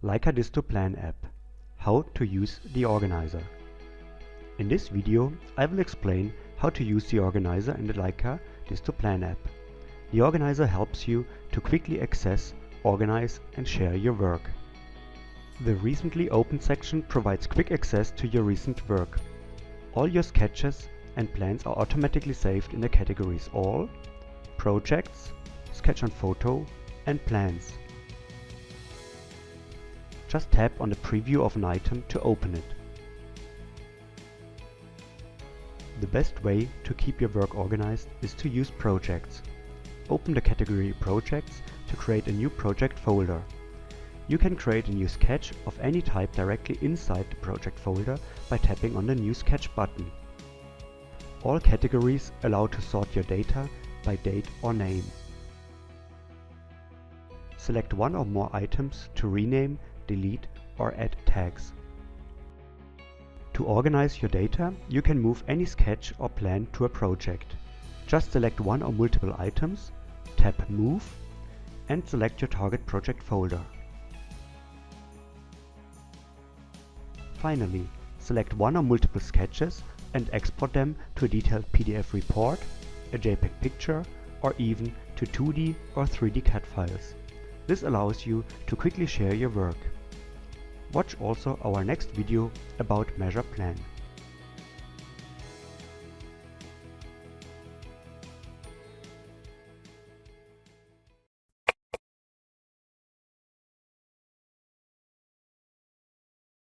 Leica Disto Plan app. How to use the Organiser. In this video I will explain how to use the Organiser in the Leica Disto Plan app. The Organiser helps you to quickly access, organize and share your work. The recently opened section provides quick access to your recent work. All your sketches and plans are automatically saved in the categories All, Projects, Sketch and Photo and Plans. Just tap on the preview of an item to open it. The best way to keep your work organized is to use Projects. Open the category Projects to create a new project folder. You can create a new sketch of any type directly inside the project folder by tapping on the New Sketch button. All categories allow to sort your data by date or name. Select one or more items to rename, delete or add tags. To organize your data, you can move any sketch or plan to a project. Just select one or multiple items, tap Move and select your target project folder. Finally, select one or multiple sketches and export them to a detailed PDF report, a JPEG picture or even to 2D or 3D CAD files. This allows you to quickly share your work. Watch also our next video about Measure Plan.